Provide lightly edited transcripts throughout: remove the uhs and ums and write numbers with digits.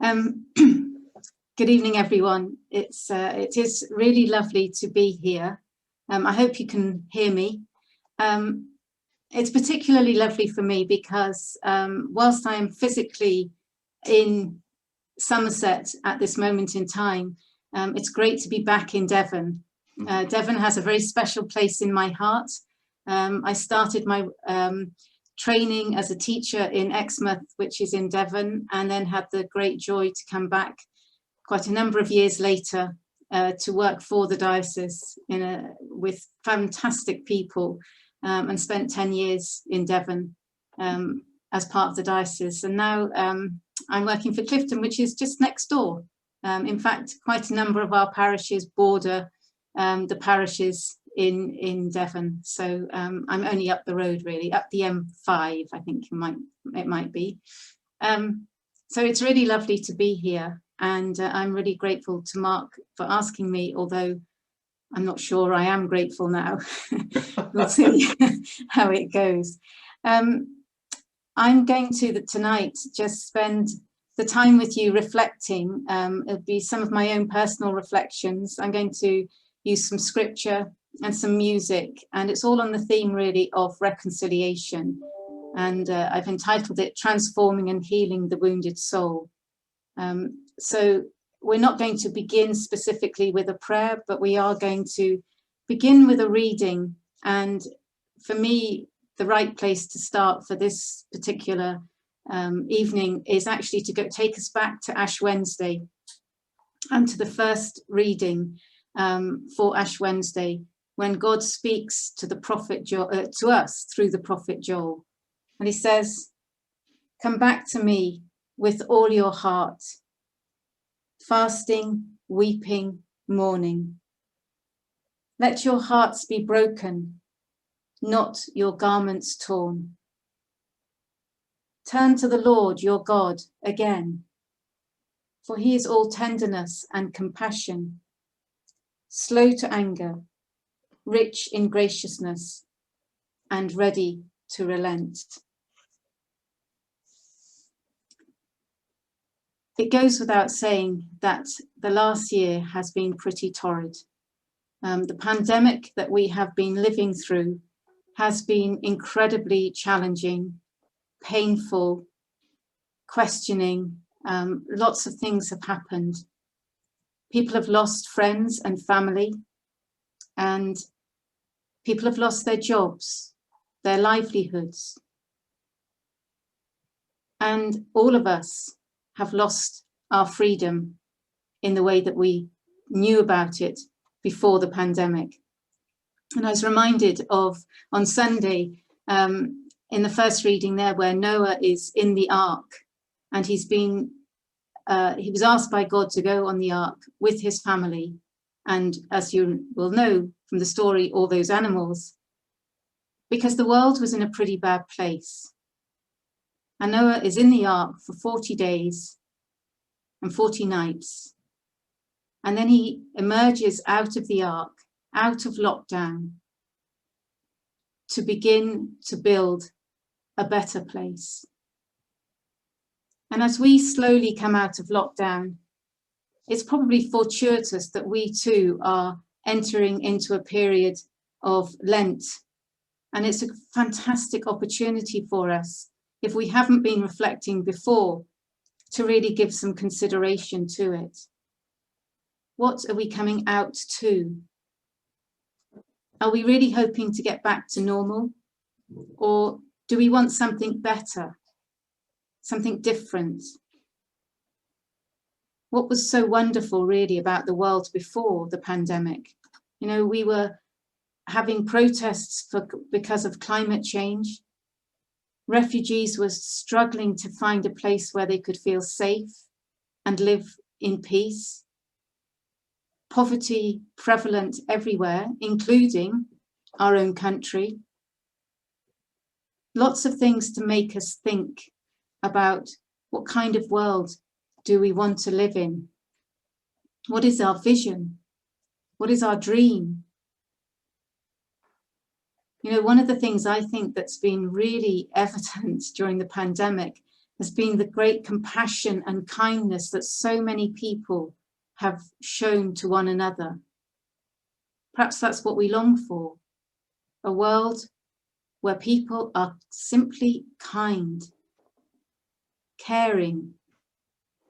Um, Good evening, everyone. It is really lovely to be here. I hope you can hear me. It's particularly lovely for me because whilst I am physically in Somerset at this moment in time, it's great to be back in Devon. Devon has a very special place in my heart. I started my training as a teacher in Exmouth, which is in Devon, and then had the great joy to come back quite a number of years later to work for the diocese with fantastic people, and spent 10 years in Devon as part of the diocese. And now I'm working for Clifton, which is just next door. In fact, quite a number of our parishes border the parishes in Devon. So I'm only up the road, really, up the M5, I think it might be. So it's really lovely to be here. And I'm really grateful to Mark for asking me, although I'm not sure I am grateful now. We'll see how it goes. I'm going to tonight just spend the time with you reflecting. It'll be some of my own personal reflections. I'm going to use some scripture and some music, and it's all on the theme really of reconciliation. And I've entitled it Transforming and Healing the Wounded Soul. So we're not going to begin specifically with a prayer, but we are going to begin with a reading. And for me, the right place to start for this particular evening is actually to take us back to Ash Wednesday and to the first reading for Ash Wednesday, when God speaks to the prophet to us through the prophet Joel. And he says, "Come back to me with all your heart, fasting, weeping, mourning. Let your hearts be broken, not your garments torn. Turn to the Lord your God again, for he is all tenderness and compassion, slow to anger, rich in graciousness, and ready to relent." It goes without saying that the last year has been pretty torrid. The pandemic that we have been living through has been incredibly challenging, painful, questioning. Lots of things have happened. People have lost friends and family, and people have lost their jobs, their livelihoods. And all of us have lost our freedom in the way that we knew about it before the pandemic. And I was reminded of on Sunday, in the first reading there, where Noah is in the ark, and he was asked by God to go on the ark with his family. And as you will know from the story, all those animals, because the world was in a pretty bad place. And Noah is in the ark for 40 days and 40 nights. And then he emerges out of the ark, out of lockdown, to begin to build a better place. And as we slowly come out of lockdown, it's probably fortuitous that we too are entering into a period of Lent. And it's a fantastic opportunity for us, if we haven't been reflecting before, to really give some consideration to it. What are we coming out to? Are we really hoping to get back to normal? Or do we want something better, something different? What was so wonderful really about the world before the pandemic? You know, we were having protests because of climate change. Refugees were struggling to find a place where they could feel safe and live in peace. Poverty prevalent everywhere, including our own country. Lots of things to make us think about what kind of world do we want to live in? What is our vision? What is our dream? You know, one of the things I think that's been really evident during the pandemic has been the great compassion and kindness that so many people have shown to one another. Perhaps that's what we long for, a world where people are simply kind, caring,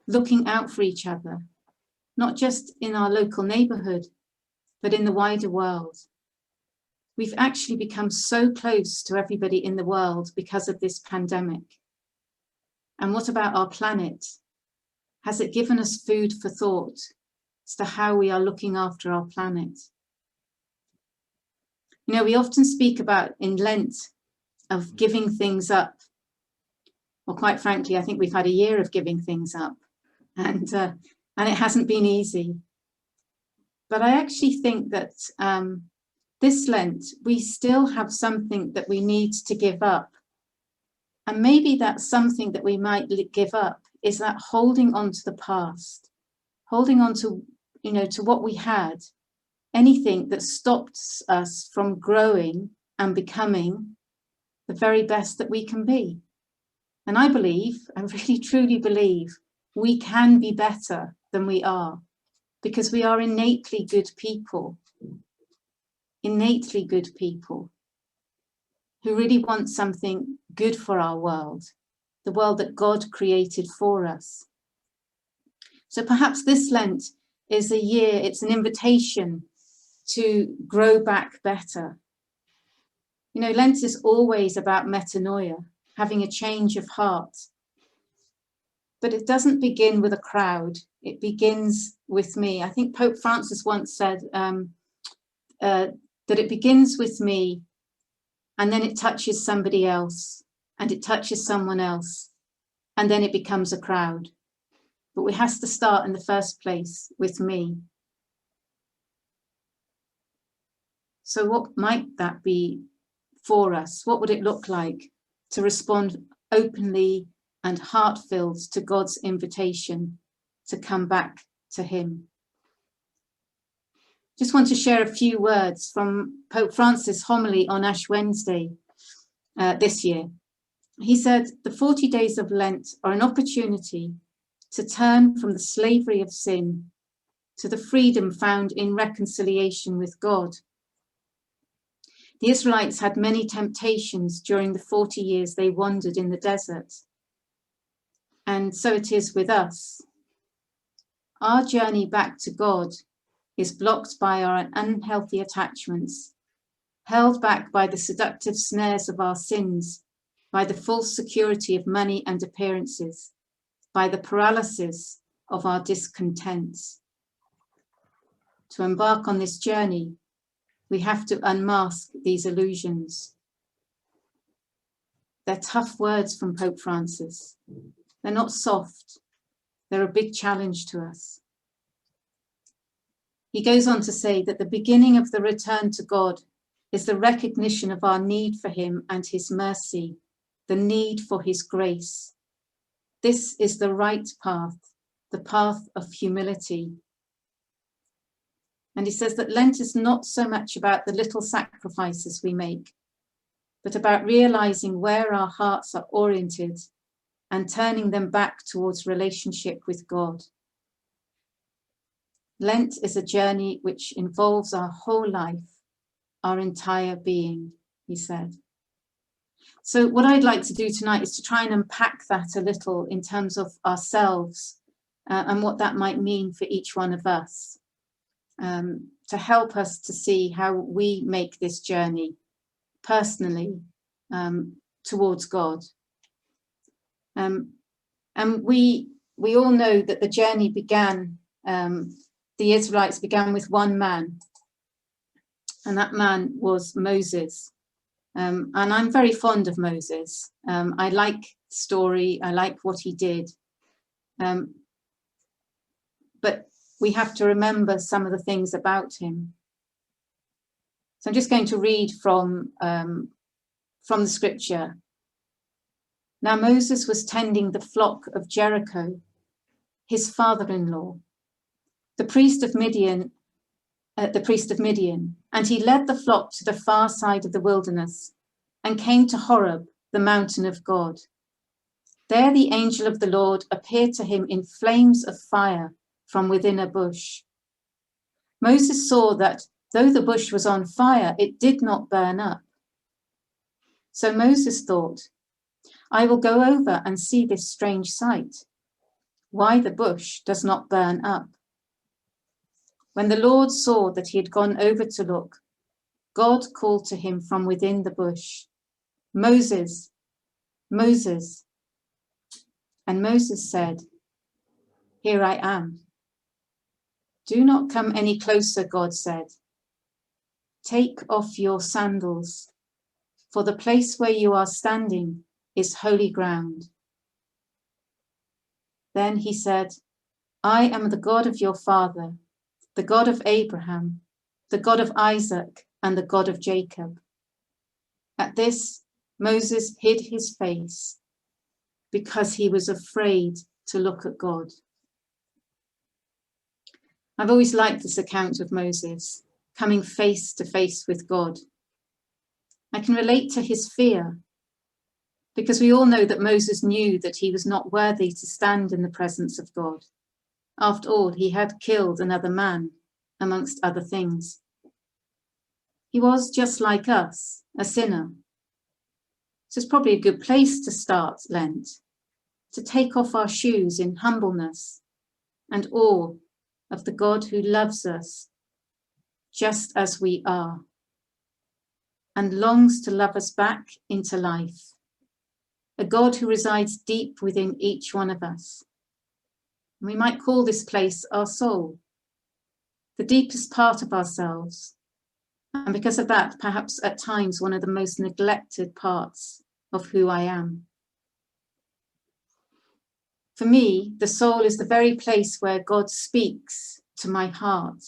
looking out for each other, not just in our local neighbourhood, but in the wider world. We've actually become so close to everybody in the world because of this pandemic. And what about our planet? Has it given us food for thought as to how we are looking after our planet? You know, we often speak about in Lent of giving things up. Well, quite frankly, I think we've had a year of giving things up, and it hasn't been easy. But I actually think that this Lent, we still have something that we need to give up. And maybe that's something that we might give up is that holding on to the past, holding on to, you know, to what we had, anything that stops us from growing and becoming the very best that we can be. And I believe, I really truly believe, we can be better than we are, because we are innately good people who really want something good for our world, the world that God created for us. So perhaps this Lent is a year, it's an invitation to grow back better. You know, Lent is always about metanoia, having a change of heart. But it doesn't begin with a crowd, it begins with me. I think Pope Francis once said that it begins with me, and then it touches somebody else, and it touches someone else, and then it becomes a crowd. But we have to start in the first place with me. So what might that be for us? What would it look like to respond openly and heart-filled to God's invitation to come back to him? Just want to share a few words from Pope Francis' homily on Ash Wednesday this year. He said, the 40 days of Lent are an opportunity to turn from the slavery of sin to the freedom found in reconciliation with God. The Israelites had many temptations during the 40 years they wandered in the desert. And so it is with us. Our journey back to God is blocked by our unhealthy attachments, held back by the seductive snares of our sins, by the false security of money and appearances, by the paralysis of our discontents. To embark on this journey, we have to unmask these illusions. They're tough words from Pope Francis. They're not soft. They're a big challenge to us. He goes on to say that the beginning of the return to God is the recognition of our need for him and his mercy, the need for his grace. This is the right path, the path of humility. And he says that Lent is not so much about the little sacrifices we make, but about realizing where our hearts are oriented and turning them back towards relationship with God. Lent is a journey which involves our whole life, our entire being, he said. So what I'd like to do tonight is to try and unpack that a little in terms of ourselves and what that might mean for each one of us, to help us to see how we make this journey personally towards God. And we all know that the journey began, the Israelites began with one man, and that man was Moses. And I'm very fond of Moses. I like the story, I like what he did. But we have to remember some of the things about him. So I'm just going to read from the scripture. Now Moses was tending the flock of Jericho, his father-in-law, the priest of Midian, and he led the flock to the far side of the wilderness and came to Horeb, the mountain of God. There the angel of the Lord appeared to him in flames of fire from within a bush. Moses saw that though the bush was on fire, it did not burn up. So Moses thought, I will go over and see this strange sight, why the bush does not burn up. When the Lord saw that he had gone over to look, God called to him from within the bush, Moses, Moses. And Moses said, Here I am. Do not come any closer, God said. Take off your sandals, for the place where you are standing is holy ground. Then he said, I am the God of your father, the God of Abraham, the God of Isaac, and the God of Jacob. At this, Moses hid his face because he was afraid to look at God. I've always liked this account of Moses coming face to face with God. I can relate to his fear because we all know that Moses knew that he was not worthy to stand in the presence of God. After all, he had killed another man, amongst other things. He was just like us, a sinner. So it's probably a good place to start Lent, to take off our shoes in humbleness and awe of the God who loves us just as we are and longs to love us back into life. A God who resides deep within each one of us. We might call this place our soul, the deepest part of ourselves, and because of that, perhaps at times one of the most neglected parts of who I am. For me, the soul is the very place where God speaks to my heart,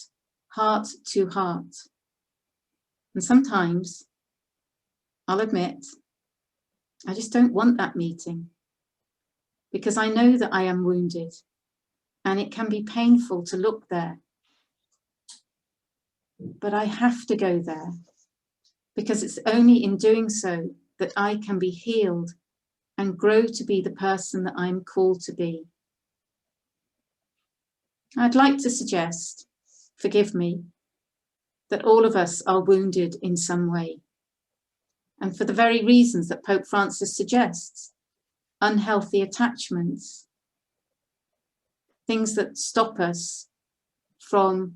heart to heart. And sometimes, I'll admit, I just don't want that meeting because I know that I am wounded and it can be painful to look there. But I have to go there because it's only in doing so that I can be healed and grow to be the person that I'm called to be. I'd like to suggest, forgive me, that all of us are wounded in some way. And for the very reasons that Pope Francis suggests, unhealthy attachments, things that stop us from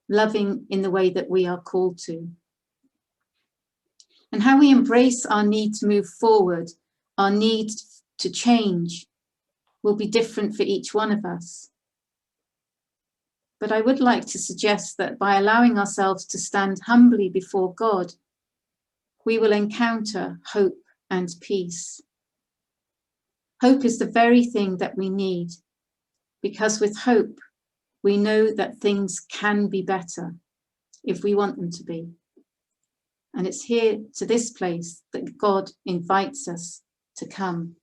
loving in the way that we are called to. And how we embrace our need to move forward, our need to change, will be different for each one of us. But I would like to suggest that by allowing ourselves to stand humbly before God, we will encounter hope and peace. Hope is the very thing that we need, because with hope, we know that things can be better if we want them to be. And it's here to this place that God invites us to come.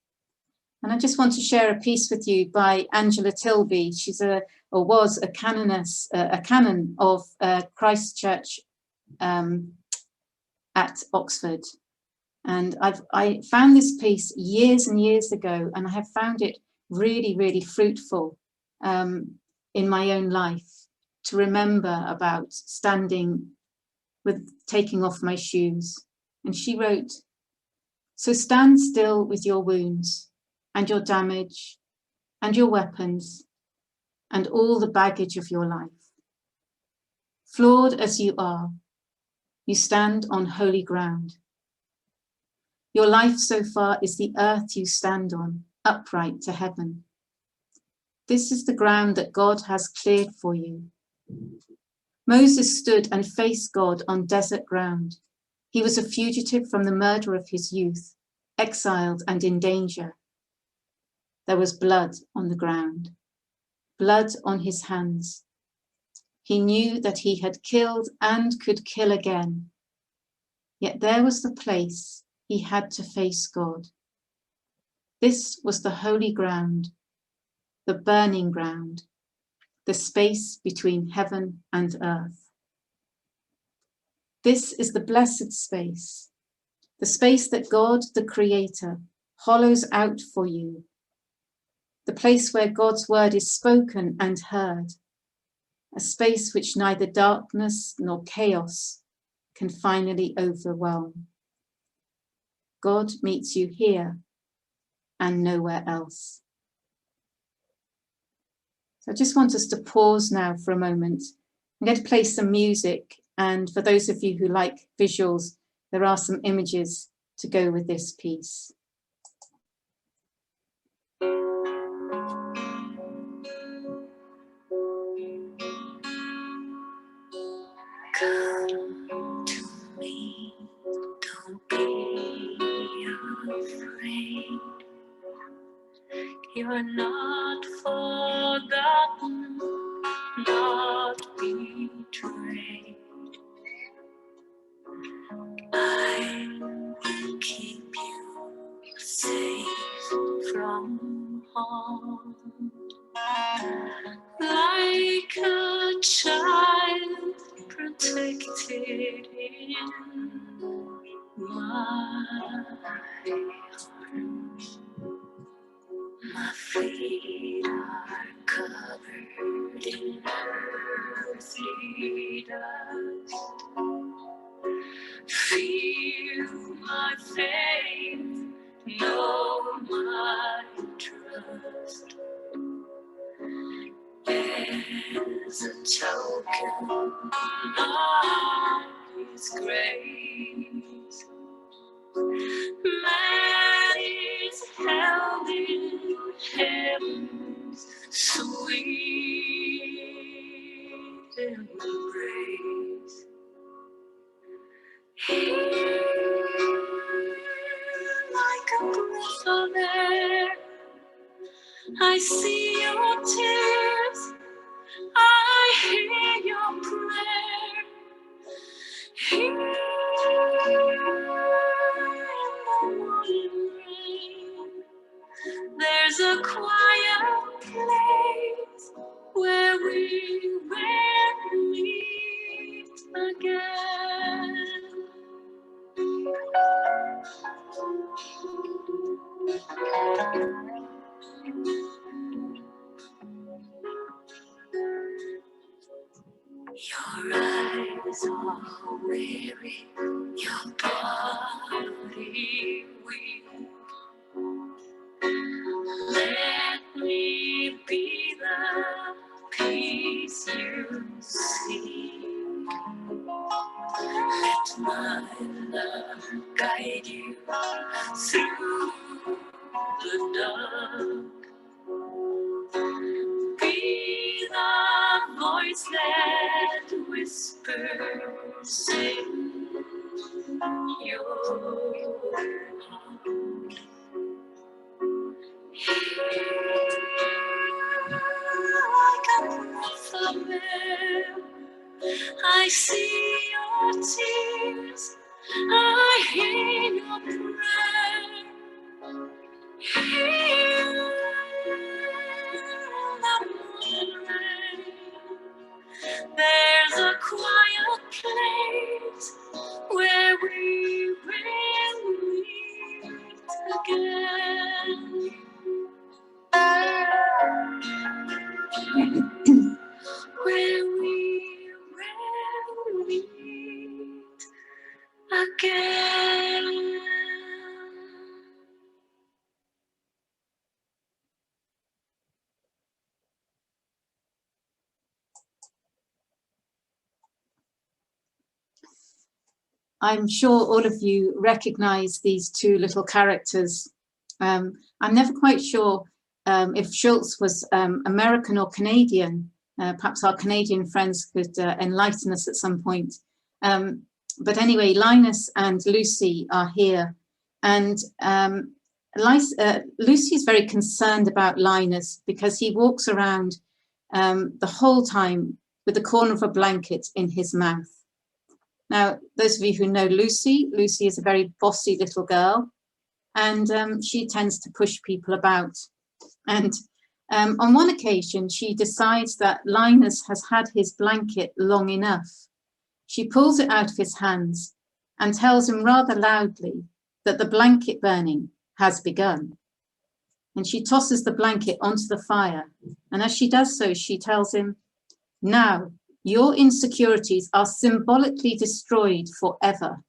And I just want to share a piece with you by Angela Tilby. She's was a canoness, a canon of Christ Church at Oxford. And I found this piece years and years ago, and I have found it really, really fruitful in my own life to remember about standing with taking off my shoes. And she wrote, "So stand still with your wounds and your damage and your weapons and all the baggage of your life. Flawed as you are, you stand on holy ground. Your life so far is the earth you stand on, upright to heaven. This is the ground that God has cleared for you." Moses stood and faced God on desert ground. He was a fugitive from the murder of his youth, exiled and in danger. There was blood on the ground, blood on his hands. He knew that he had killed and could kill again. Yet there was the place he had to face God. This was the holy ground, the burning ground, the space between heaven and earth. This is the blessed space, the space that God, the Creator, hollows out for you the place where God's word is spoken and heard, a space which neither darkness nor chaos can finally overwhelm. God meets you here and nowhere else. So I just want us to pause now for a moment. I'm going to play some music, and for those of you who like visuals, there are some images to go with this piece. Come to me, don't be afraid. You're not forgotten, not betrayed. I will keep you safe from harm. Like a child protected in my arms. My feet are covered in earthly dust. Feel my faith, know my trust. As a token of His grace, man is held in heaven's sweet embrace. Here, like a breath of air, I see your tears, I hear your prayer. Here in the morning rain, there's a quiet place where we will meet again. Your eyes are weary, your body weak. Let me be the peace you seek. Let my love guide you through the dark. Be the voice that whispers in your heart. Like a breath of air, I see your tears, I hear your prayer. Here in the morning rain, there's a quiet place where we will meet again. Where we will meet again. I'm sure all of you recognize these two little characters. I'm never quite sure if Schultz was American or Canadian. Perhaps our Canadian friends could enlighten us at some point. But anyway, Linus and Lucy are here. And Lucy is very concerned about Linus because he walks around the whole time with the corner of a blanket in his mouth. Now, those of you who know Lucy, Lucy is a very bossy little girl, and she tends to push people about. And on one occasion, she decides that Linus has had his blanket long enough. She pulls it out of his hands and tells him rather loudly that the blanket burning has begun. and she tosses the blanket onto the fire. And as she does so, she tells him, "Now, your insecurities are symbolically destroyed forever.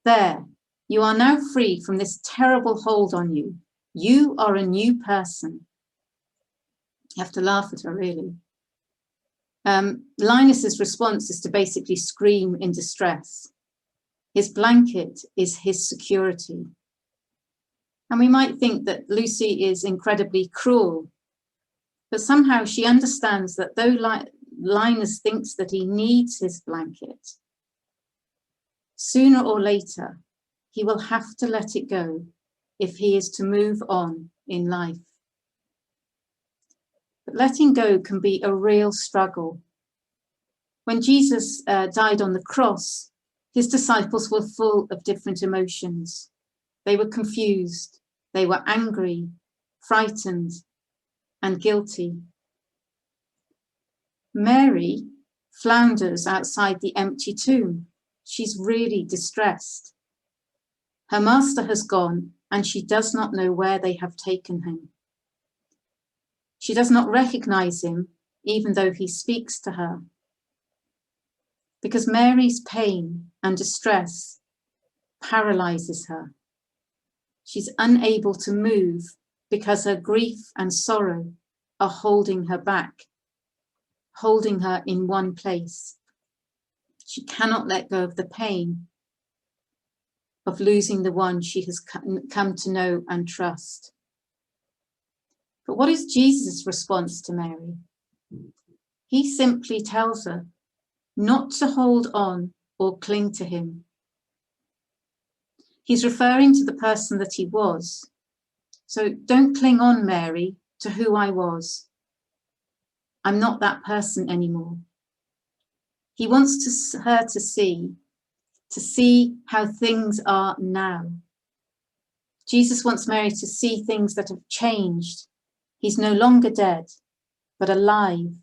There, you are now free from this terrible hold on you. You are a new person." You have to laugh at her, really. Linus's response is to basically scream in distress. His blanket is his security. And we might think that Lucy is incredibly cruel, but somehow she understands that though Linus thinks that he needs his blanket, sooner or later, he will have to let it go if he is to move on in life. But letting go can be a real struggle. When Jesus died on the cross, his disciples were full of different emotions. They were confused, they were angry, frightened, and guilty. Mary flounders outside the empty tomb. She's really distressed. Her master has gone, and she does not know where they have taken him. She does not recognize him, even though he speaks to her. Because Mary's pain and distress paralyzes her. She's unable to move because her grief and sorrow are holding her back, holding her in one place. She cannot let go of the pain of losing the one she has come to know and trust. But what is Jesus' response to Mary? He simply tells her not to hold on or cling to him. He's referring to the person that he was. So don't cling on, Mary, to who I was. I'm not that person anymore. He wants her to see how things are now. Jesus wants Mary to see things that have changed. He's no longer dead, but alive,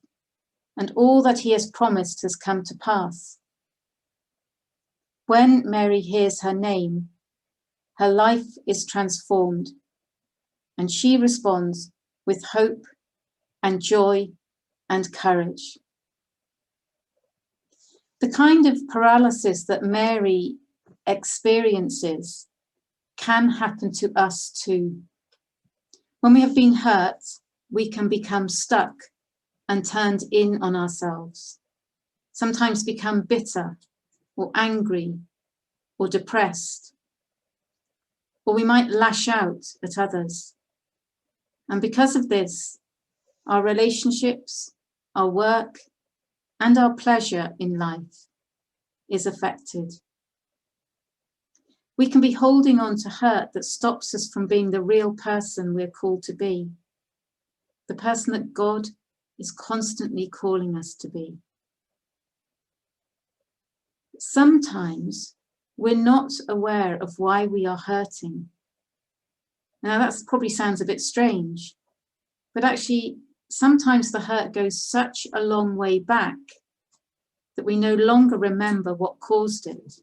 and all that he has promised has come to pass. When Mary hears her name, her life is transformed, and she responds with hope and joy and courage. The kind of paralysis that Mary experiences can happen to us too. When we have been hurt, we can become stuck and turned in on ourselves, sometimes become bitter or angry or depressed, or we might lash out at others. And because of this, our relationships, our work, and our pleasure in life is affected. We can be holding on to hurt that stops us from being the real person we're called to be, the person that God is constantly calling us to be. Sometimes we're not aware of why we are hurting. Now that probably sounds a bit strange, but actually sometimes the hurt goes such a long way back that we no longer remember what caused it,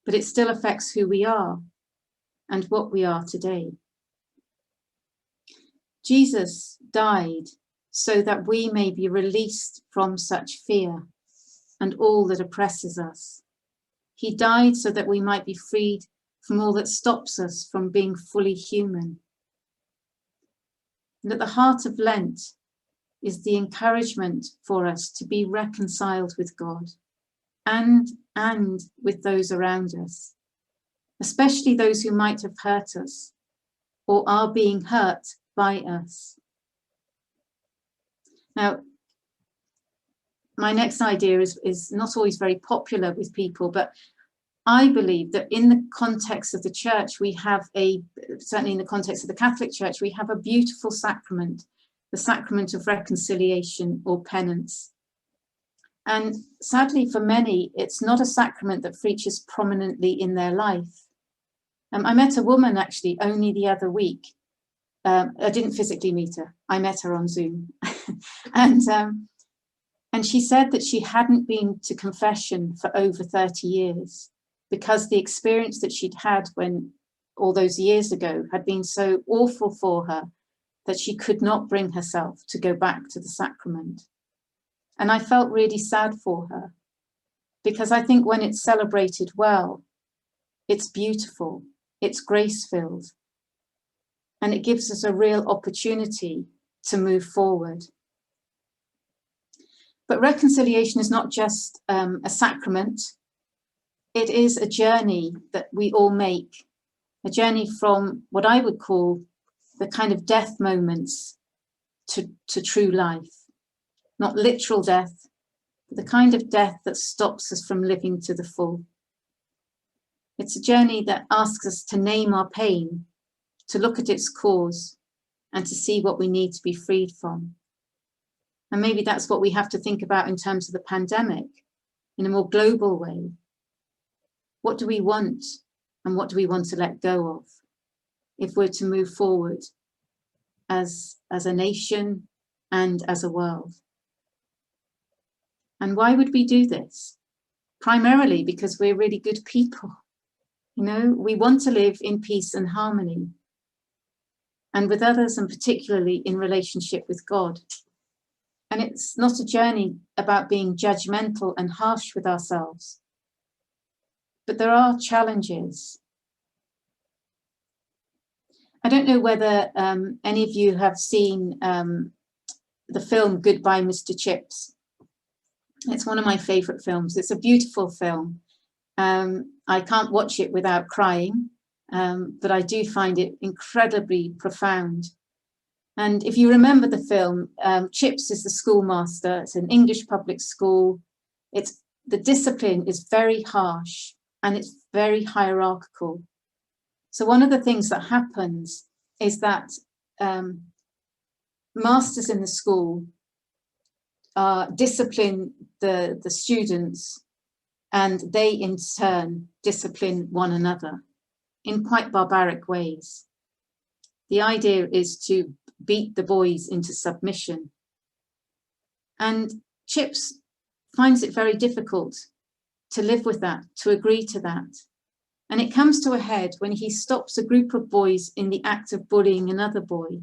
but it still affects who we are and what we are today. Jesus died so that we may be released from such fear and all that oppresses us. He died so that we might be freed from all that stops us from being fully human. And at the heart of Lent is the encouragement for us to be reconciled with God and with those around us, especially those who might have hurt us or are being hurt by us. Now, my next idea is not always very popular with people, but I believe that in the context of the church, we have certainly in the context of the Catholic Church, we have a beautiful sacrament, the sacrament of reconciliation or penance. And sadly for many, it's not a sacrament that features prominently in their life. I met a woman actually only the other week. I didn't physically meet her. I met her on Zoom. And she said that she hadn't been to confession for over 30 years because the experience that she'd had when all those years ago had been so awful for her that she could not bring herself to go back to the sacrament. And I felt really sad for her, because I think when it's celebrated well, it's beautiful, it's grace-filled, and it gives us a real opportunity to move forward. But reconciliation is not just a sacrament. It is a journey that we all make, a journey from what I would call the kind of death moments to true life. Not literal death, but the kind of death that stops us from living to the full. It's a journey that asks us to name our pain, to look at its cause, and to see what we need to be freed from. And maybe that's what we have to think about in terms of the pandemic, in a more global way. What do we want, and what do we want to let go of, if we're to move forward as a nation and as a world? And why would we do this? Primarily because we're really good people. You know, we want to live in peace and harmony, and with others, and particularly in relationship with God. And it's not a journey about being judgmental and harsh with ourselves, but there are challenges. I don't know whether any of you have seen the film Goodbye, Mr. Chips. It's one of my favourite films. It's a beautiful film. I can't watch it without crying, but I do find it incredibly profound. And if you remember the film, Chips is the schoolmaster. It's an English public school. The discipline is very harsh and it's very hierarchical. So one of the things that happens is that masters in the school discipline the students, and they in turn discipline one another in quite barbaric ways. The idea is to beat the boys into submission. And Chips finds it very difficult to live with that, to agree to that. And it comes to a head when he stops a group of boys in the act of bullying another boy.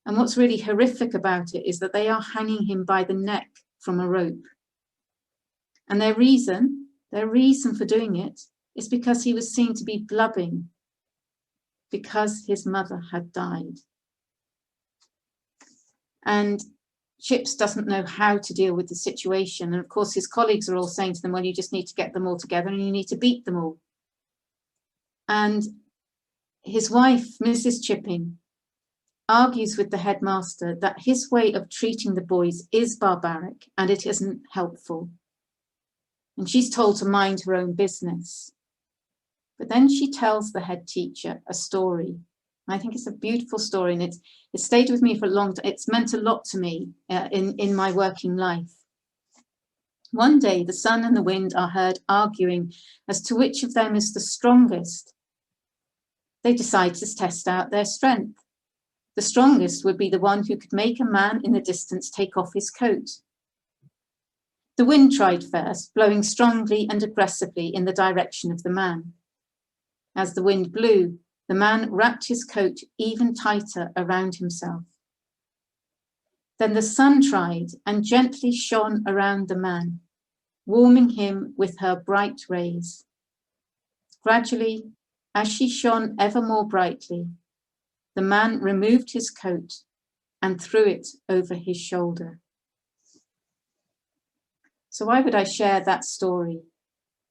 And what's really horrific about it is that they are hanging him by the neck from a rope. And their reason for doing it is because he was seen to be blubbing because his mother had died. And Chips doesn't know how to deal with the situation. And of course, his colleagues are all saying to them, well, you just need to get them all together and you need to beat them all. And his wife, Mrs. Chipping, argues with the headmaster that his way of treating the boys is barbaric and it isn't helpful. And she's told to mind her own business. But then she tells the head teacher a story. I think it's a beautiful story, and it stayed with me for a long time. It's meant a lot to me in my working life. One day, the sun and the wind are heard arguing as to which of them is the strongest. They decide to test out their strength. The strongest would be the one who could make a man in the distance take off his coat. The wind tried first, blowing strongly and aggressively in the direction of the man. As the wind blew, the man wrapped his coat even tighter around himself. Then the sun tried and gently shone around the man, warming him with her bright rays. Gradually, as she shone ever more brightly, the man removed his coat and threw it over his shoulder. So why would I share that story?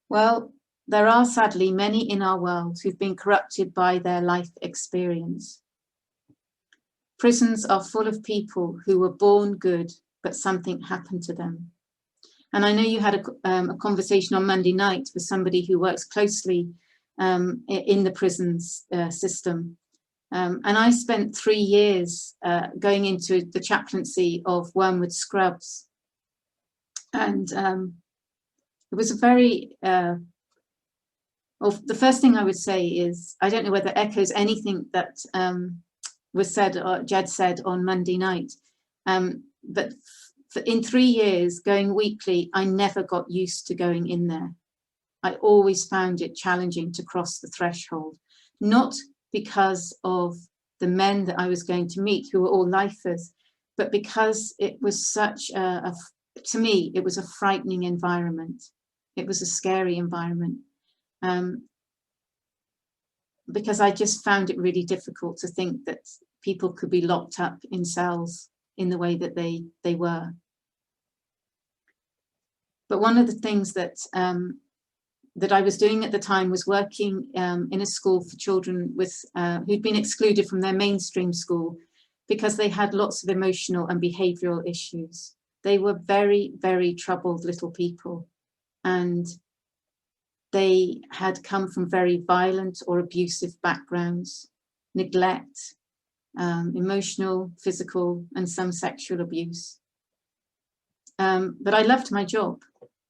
Well, there are sadly many in our world who've been corrupted by their life experience. Prisons are full of people who were born good, but something happened to them. And I know you had a conversation on Monday night with somebody who works closely in the prisons system. And I spent 3 years going into the chaplaincy of Wormwood Scrubs. And it was a very, well, the first thing I would say is, I don't know whether it echoes anything that was said, or Jed said on Monday night, but in 3 years going weekly, I never got used to going in there. I always found it challenging to cross the threshold, not because of the men that I was going to meet, who were all lifers, but because it was such to me, it was a frightening environment. It was a scary environment. Because I just found it really difficult to think that people could be locked up in cells in the way that they were. But one of the things that that I was doing at the time was working in a school for children with who'd been excluded from their mainstream school because they had lots of emotional and behavioural issues. They were very, very troubled little people, and they had come from very violent or abusive backgrounds, neglect, emotional, physical, and some sexual abuse. But I loved my job.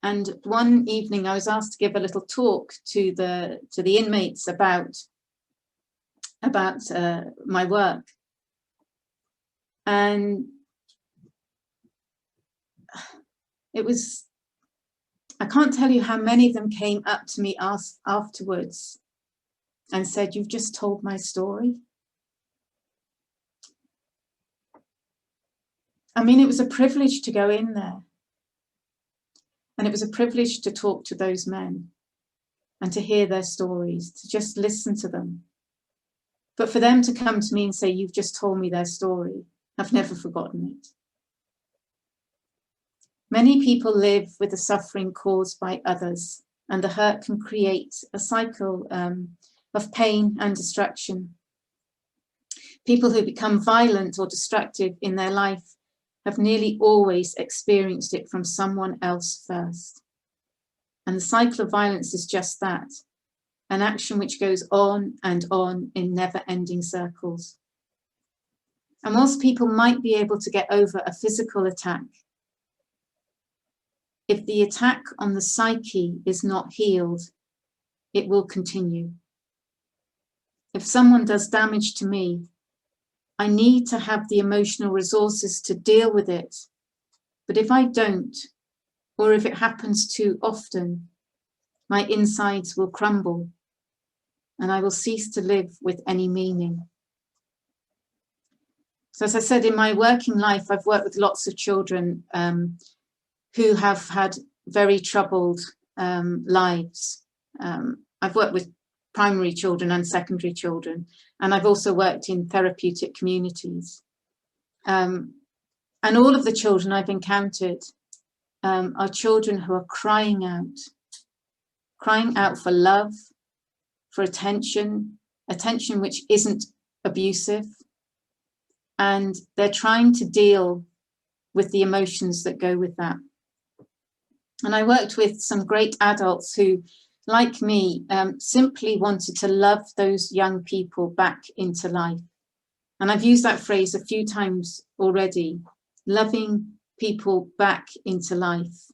And one evening I was asked to give a little talk to the inmates about my work. And it was, I can't tell you how many of them came up to me afterwards and said, "You've just told my story." I mean, it was a privilege to go in there. And it was a privilege to talk to those men and to hear their stories, to just listen to them. But for them to come to me and say, "You've just told me their story," I've never forgotten it. Many people live with the suffering caused by others, and the hurt can create a cycle of pain and destruction. People who become violent or destructive in their life have nearly always experienced it from someone else first. And the cycle of violence is just that, an action which goes on and on in never-ending circles. And whilst people might be able to get over a physical attack, if the attack on the psyche is not healed, it will continue. If someone does damage to me, I need to have the emotional resources to deal with it. But if I don't, or if it happens too often, my insides will crumble and I will cease to live with any meaning. So as I said, in my working life, I've worked with lots of children who have had very troubled lives. I've worked with primary children and secondary children, and I've also worked in therapeutic communities. And all of the children I've encountered are children who are crying out for love, for attention which isn't abusive, and they're trying to deal with the emotions that go with that. And I worked with some great adults who, like me, simply wanted to love those young people back into life. And I've used that phrase a few times already, loving people back into life.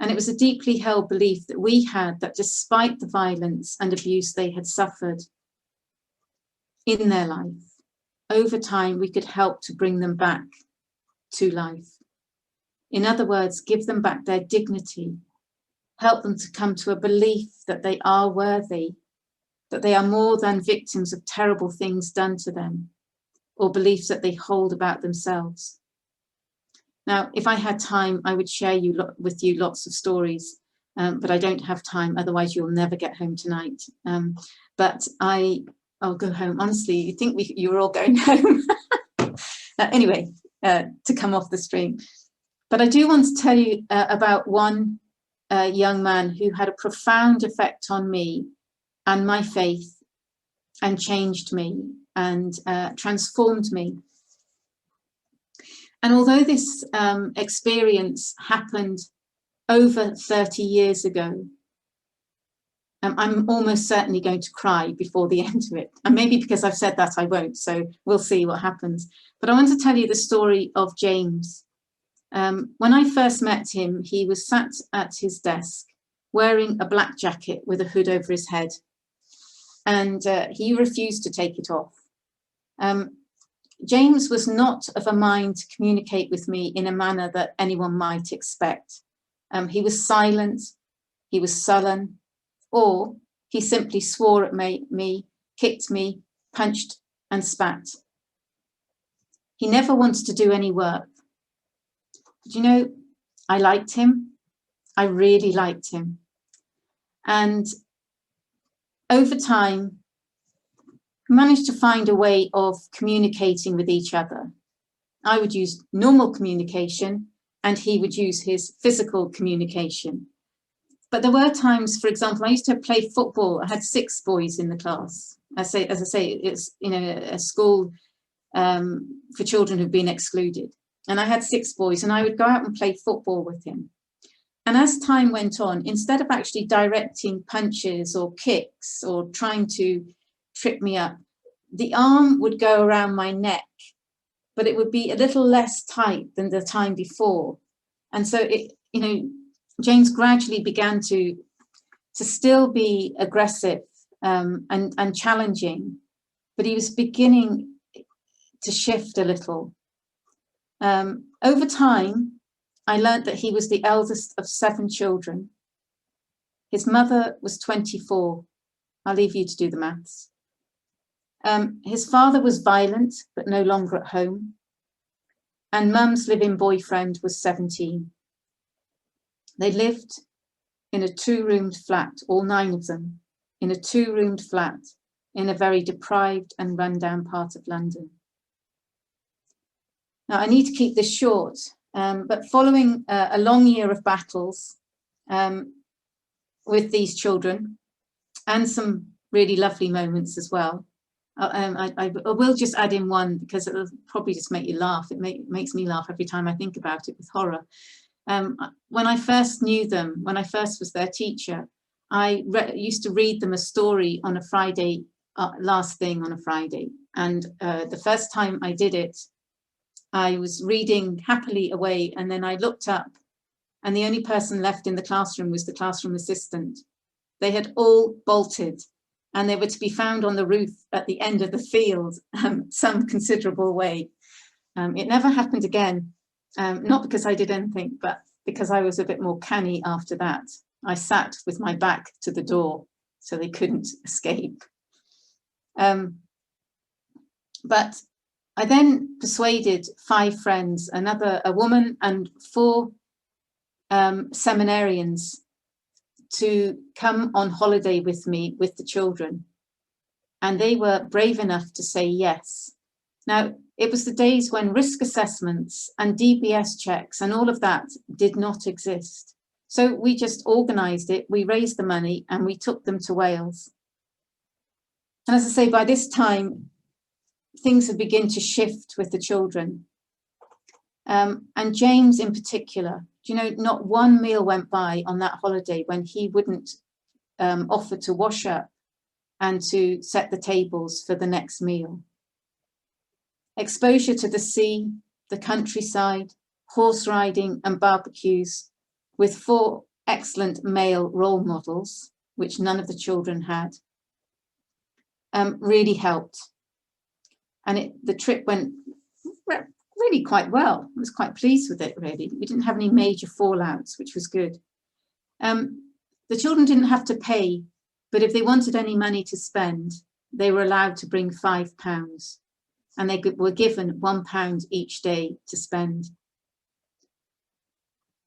And it was a deeply held belief that we had, that despite the violence and abuse they had suffered in their life, over time we could help to bring them back to life. In other words, give them back their dignity, help them to come to a belief that they are worthy, that they are more than victims of terrible things done to them, or beliefs that they hold about themselves. Now, if I had time, I would share with you lots of stories, but I don't have time, otherwise you'll never get home tonight. But I'll go home. Honestly, you think you were all going home. Anyway, to come off the stream. But I do want to tell you about one young man who had a profound effect on me and my faith, and changed me and transformed me. And although this experience happened over 30 years ago, I'm almost certainly going to cry before the end of it. And maybe because I've said that, I won't. So we'll see what happens. But I want to tell you the story of James. When I first met him, he was sat at his desk wearing a black jacket with a hood over his head. And he refused to take it off. James was not of a mind to communicate with me in a manner that anyone might expect. He was silent, he was sullen, or he simply swore at me, kicked me, punched and spat. He never wanted to do any work. But you know, I liked him. I really liked him. And over time, we managed to find a way of communicating with each other. I would use normal communication and he would use his physical communication. But there were times, for example, I used to play football. I had 6 boys in the class. As I say, it's, you know, a school for children who've been excluded. And I had 6 boys and I would go out and play football with him. And as time went on, instead of actually directing punches or kicks or trying to trip me up, the arm would go around my neck, but it would be a little less tight than the time before. And so it, you know, James gradually began to still be aggressive and challenging, but he was beginning to shift a little. Over time, I learned that he was the eldest of 7 children. His mother was 24. I'll leave you to do the maths. His father was violent, but no longer at home. And Mum's live-in boyfriend was 17. They lived in a 2-roomed flat, all 9 of them, in a 2-roomed flat in a very deprived and rundown part of London. Now, I need to keep this short, but following a long year of battles with these children and some really lovely moments as well, I will just add in one because it'll probably just make you laugh. It makes me laugh every time I think about it with horror. When I first knew them, when I first was their teacher, I used to read them a story on a Friday, last thing on a Friday. And the first time I did it, I was reading happily away, and then I looked up and the only person left in the classroom was the classroom assistant. They had all bolted and they were to be found on the roof at the end of the field, some considerable way. It never happened again, not because I did anything, but because I was a bit more canny after that. I sat with my back to the door so they couldn't escape. But I then persuaded 5 friends, a woman and 4 seminarians to come on holiday with me with the children. And they were brave enough to say yes. Now, it was the days when risk assessments and DBS checks and all of that did not exist. So we just organised it, we raised the money and we took them to Wales. And as I say, by this time, things had begun to shift with the children. And James in particular, you know, not one meal went by on that holiday when he wouldn't offer to wash up and to set the tables for the next meal. Exposure to the sea, the countryside, horse riding and barbecues with 4 excellent male role models, which none of the children had, really helped. And the trip went really quite well. I was quite pleased with it, really. We didn't have any major fallouts, which was good. The children didn't have to pay, but if they wanted any money to spend, they were allowed to bring £5. And they were given £1 each day to spend.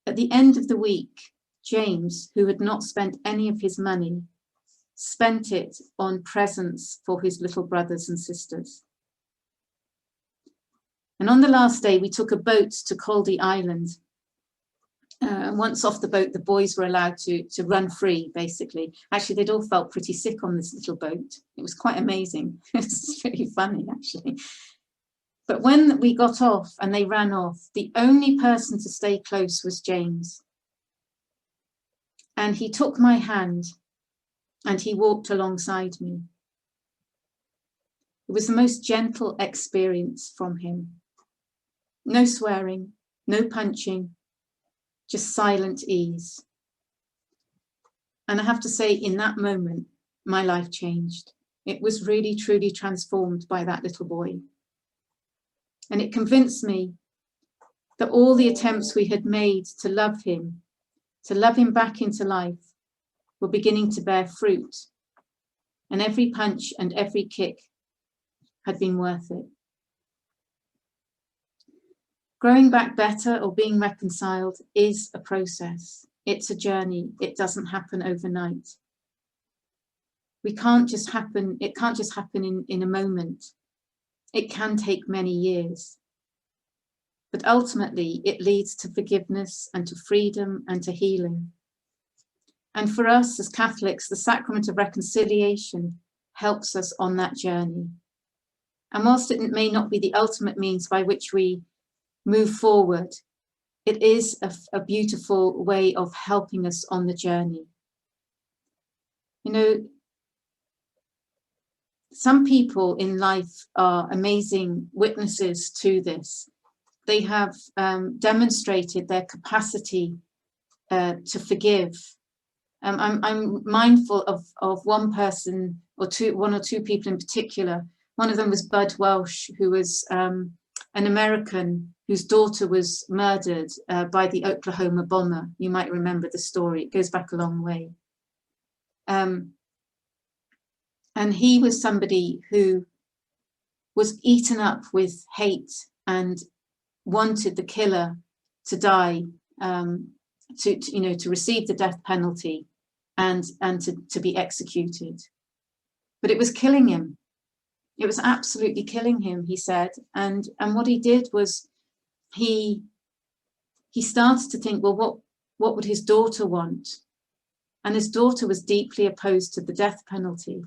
At the end of the week, James, who had not spent any of his money, spent it on presents for his little brothers and sisters. And on the last day, we took a boat to Caldy Island. Once off the boat, the boys were allowed to run free, basically. Actually, they'd all felt pretty sick on this little boat. It was quite amazing. It was really funny, actually. But when we got off and they ran off, the only person to stay close was James. And he took my hand and he walked alongside me. It was the most gentle experience from him. No swearing, no punching, just silent ease. And I have to say, in that moment, my life changed. It was really, truly transformed by that little boy. And it convinced me that all the attempts we had made to love him back into life, were beginning to bear fruit and every punch and every kick had been worth it. Growing back better or being reconciled is a process. It's a journey. It doesn't happen overnight. It can't just happen in a moment. It can take many years. But ultimately, it leads to forgiveness and to freedom and to healing. And for us as Catholics, the sacrament of reconciliation helps us on that journey. And whilst it may not be the ultimate means by which we move forward, it is a beautiful way of helping us on the journey. You know, some people in life are amazing witnesses to this. They have demonstrated their capacity to forgive. I'm mindful of one person one or two people in particular. One of them was Bud Welsh, who was an American whose daughter was murdered by the Oklahoma bomber. You might remember the story. It goes back a long way. And he was somebody who was eaten up with hate and wanted the killer to die, to receive the death penalty and to be executed. But it was killing him. It was absolutely killing him, he said. And what he did was he started to think, well, what would his daughter want? And his daughter was deeply opposed to the death penalty.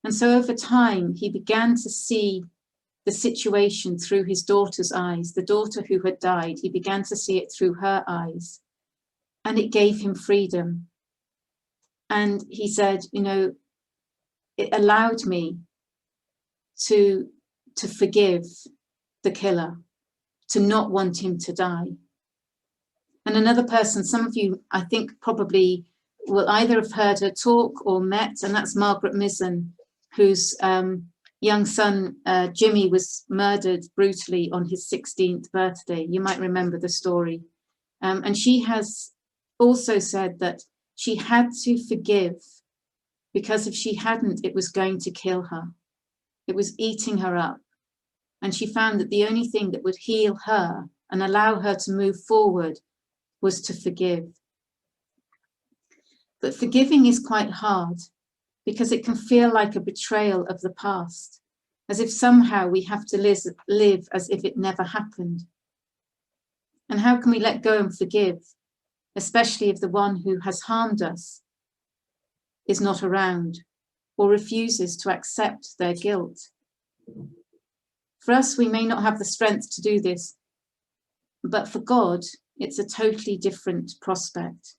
And so over time, he began to see the situation through his daughter's eyes, the daughter who had died. He began to see it through her eyes, and it gave him freedom. And he said, you know, it allowed me to forgive the killer, to not want him to die. And another person, some of you, I think, probably will either have heard her talk or met, and that's Margaret Mizen, whose young son, Jimmy, was murdered brutally on his 16th birthday. You might remember the story. And she has also said that she had to forgive because if she hadn't, it was going to kill her. It was eating her up. And she found that the only thing that would heal her and allow her to move forward was to forgive. But forgiving is quite hard because it can feel like a betrayal of the past, as if somehow we have to live as if it never happened. And how can we let go and forgive, especially if the one who has harmed us is not around or refuses to accept their guilt? For us, we may not have the strength to do this, but for God, it's a totally different prospect.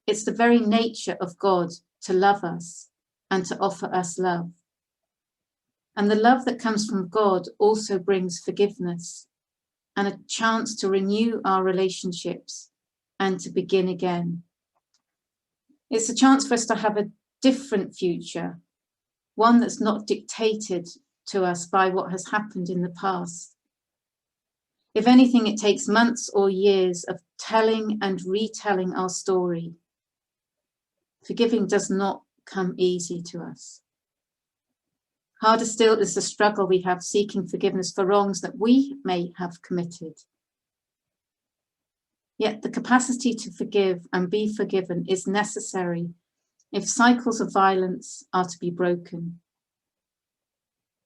It's the very nature of God to love us and to offer us love. And the love that comes from God also brings forgiveness and a chance to renew our relationships and to begin again. It's a chance for us to have a different future, one that's not dictated to us by what has happened in the past. If anything, it takes months or years of telling and retelling our story. Forgiving does not come easy to us. Harder still is the struggle we have seeking forgiveness for wrongs that we may have committed. Yet the capacity to forgive and be forgiven is necessary if cycles of violence are to be broken.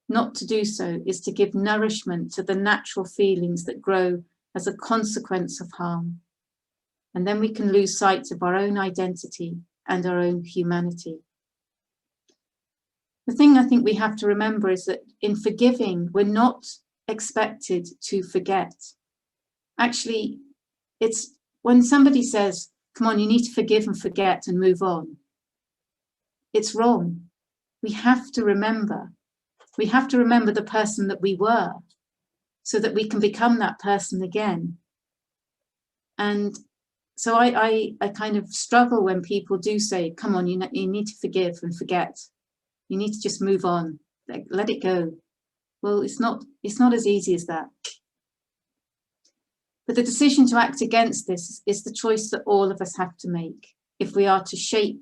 Not to do so is to give nourishment to the natural feelings that grow as a consequence of harm. And then we can lose sight of our own identity and our own humanity. The thing I think we have to remember is that in forgiving, we're not expected to forget. Actually, it's when somebody says, come on, you need to forgive and forget and move on. It's wrong. We have to remember. We have to remember the person that we were so that we can become that person again. And so I kind of struggle when people do say, come on, you need to forgive and forget. You need to just move on, let it go. Well, it's not as easy as that. But the decision to act against this is the choice that all of us have to make if we are to shape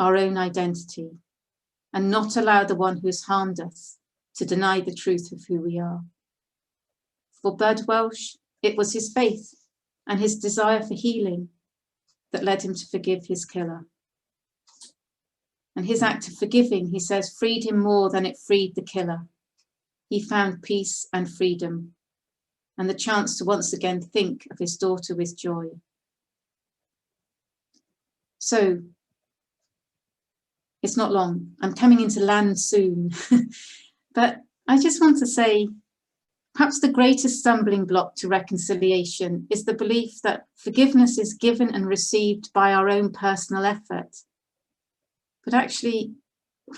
our own identity and not allow the one who has harmed us to deny the truth of who we are. For Bud Welsh, it was his faith and his desire for healing that led him to forgive his killer. And his act of forgiving, he says, freed him more than it freed the killer. He found peace and freedom and the chance to once again think of his daughter with joy. So, it's not long. I'm coming into land soon. But I just want to say, perhaps the greatest stumbling block to reconciliation is the belief that forgiveness is given and received by our own personal effort. But actually,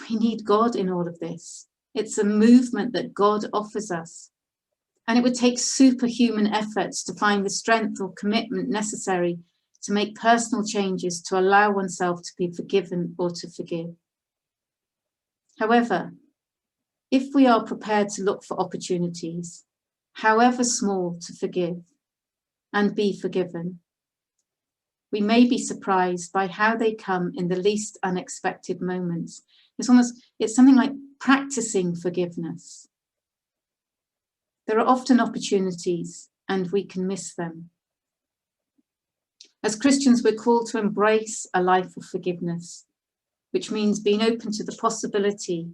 we need God in all of this. It's a movement that God offers us. And it would take superhuman efforts to find the strength or commitment necessary to make personal changes to allow oneself to be forgiven or to forgive. However, if we are prepared to look for opportunities, however small, to forgive and be forgiven, we may be surprised by how they come in the least unexpected moments. It's something like practicing forgiveness. There are often opportunities and we can miss them. As Christians, we're called to embrace a life of forgiveness, which means being open to the possibility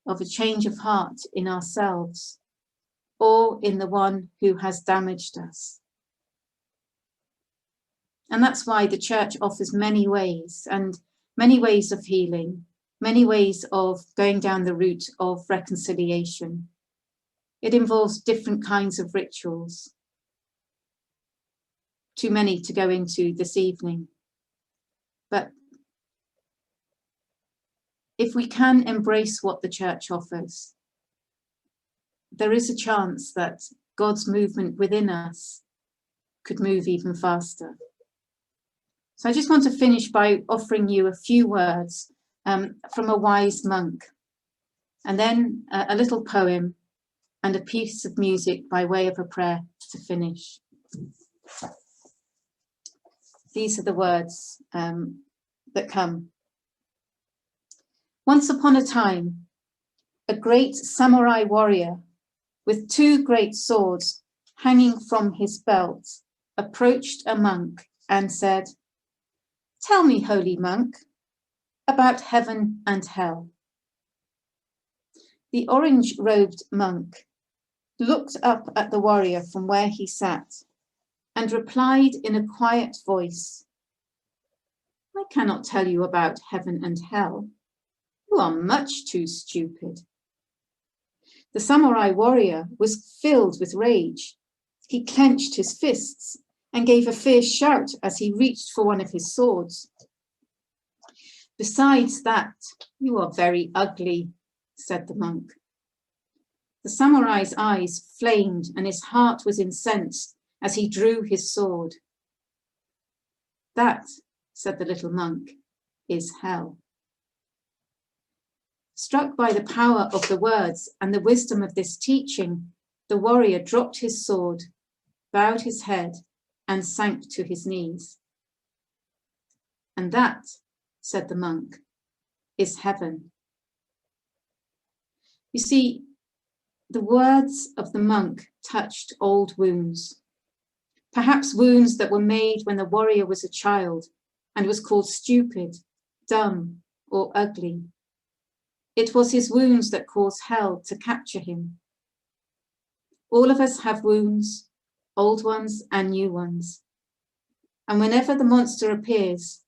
of a change of heart in ourselves or in the one who has damaged us. And that's why the church offers many ways of healing, many ways of going down the route of reconciliation. It involves different kinds of rituals. Too many to go into this evening. But if we can embrace what the church offers, there is a chance that God's movement within us could move even faster. So I just want to finish by offering you a few words from a wise monk, and then a little poem and a piece of music by way of a prayer to finish. These are the words that come. Once upon a time, a great samurai warrior with 2 great swords hanging from his belt approached a monk and said, "Tell me, holy monk, about heaven and hell." The orange-robed monk looked up at the warrior from where he sat and replied in a quiet voice, "I cannot tell you about heaven and hell. You are much too stupid." The samurai warrior was filled with rage. He clenched his fists and gave a fierce shout as he reached for one of his swords. "Besides that, you are very ugly," said the monk. The samurai's eyes flamed and his heart was incensed as he drew his sword. "That," said the little monk, "is hell." Struck by the power of the words and the wisdom of this teaching, the warrior dropped his sword, bowed his head, and sank to his knees. "And that," said the monk, "is heaven." You see, the words of the monk touched old wounds, perhaps wounds that were made when the warrior was a child and was called stupid, dumb, or ugly. It was his wounds that caused hell to capture him. All of us have wounds, old ones and new ones. And whenever the monster appears,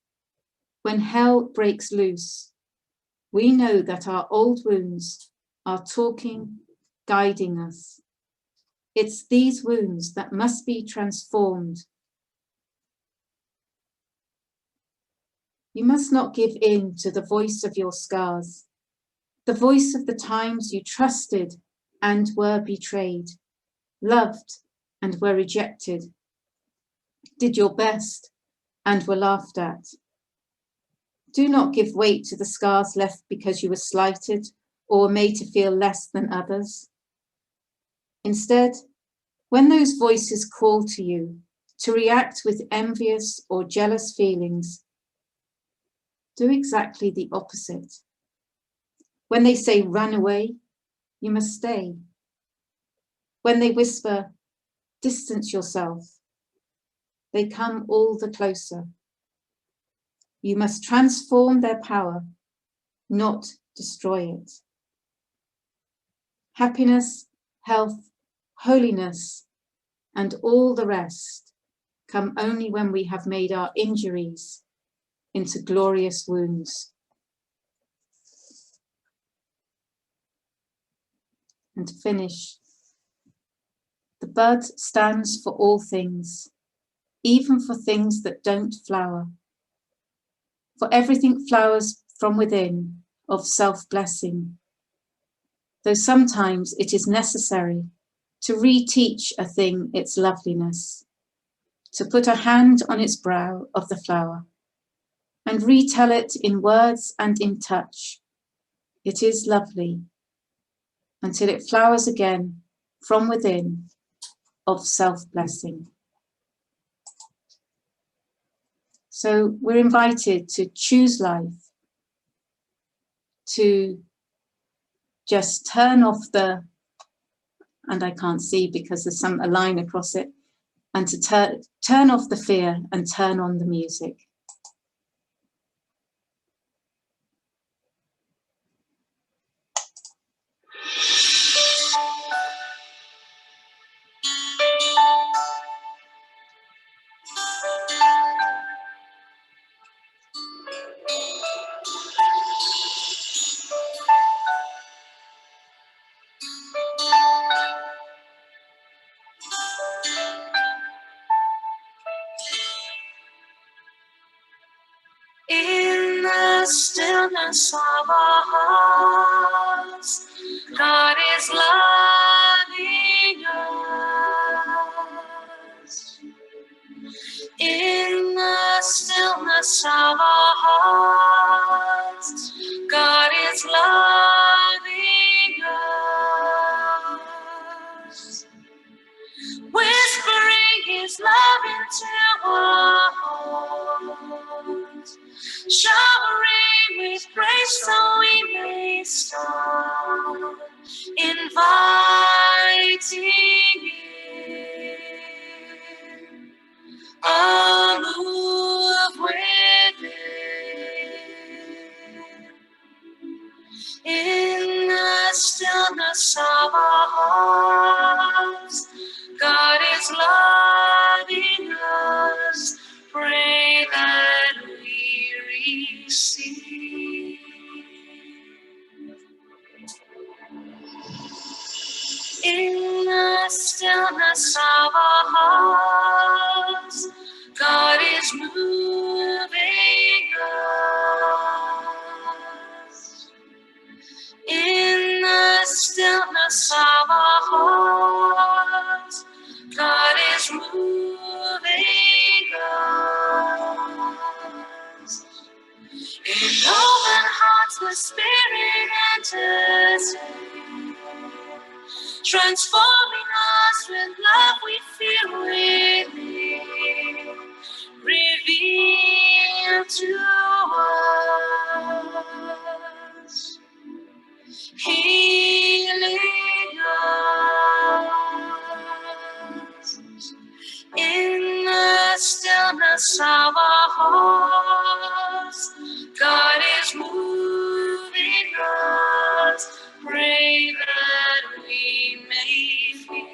when hell breaks loose, we know that our old wounds are talking, guiding us. It's these wounds that must be transformed. You must not give in to the voice of your scars, the voice of the times you trusted and were betrayed, loved and were rejected, did your best and were laughed at. Do not give weight to the scars left because you were slighted or were made to feel less than others. Instead, when those voices call to you to react with envious or jealous feelings, do exactly the opposite. When they say run away, you must stay. When they whisper, distance yourself, they come all the closer. You must transform their power, not destroy it. Happiness, health, holiness, and all the rest come only when we have made our injuries into glorious wounds. And to finish, the bud stands for all things, even for things that don't flower. For everything flowers from within of self-blessing, though sometimes it is necessary to reteach a thing its loveliness, to put a hand on its brow of the flower, and retell it in words and in touch. It is lovely, until it flowers again from within of self-blessing. So we're invited to choose life, to just turn off the, and I can't see because there's a line across it, and to turn off the fear and turn on the music. In the stillness of our hearts, God is loving us. In the stillness of our hearts, God is loving us. Whispering His love into our hearts, showering with grace so we may start, inviting in a move within. In the stillness of our hearts, God is loving us. Pray that we receive. In the stillness of our hearts, God is moving us. In the stillness of our hearts, God is moving us. In open hearts, the Spirit enters in, transforming us with love we feel within, revealed to us, healing us. In the stillness of our hearts, God is moving us. Pray that we may feel.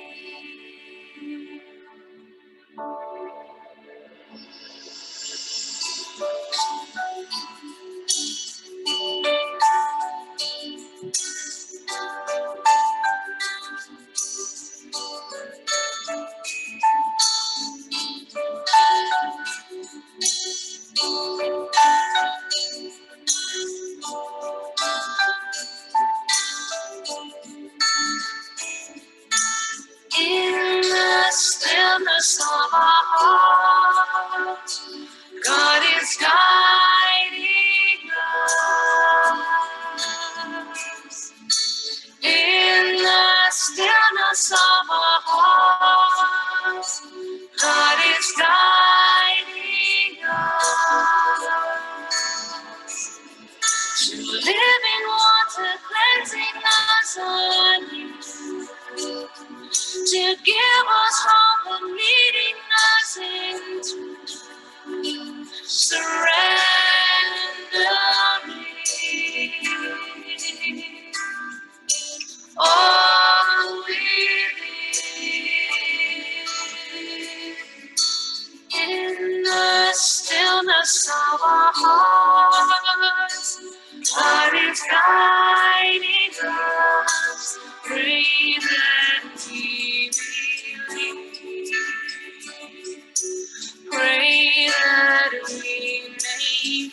surrender me. All within, in the stillness of our hearts, God is guiding us. Pray that we believe. Pray that we may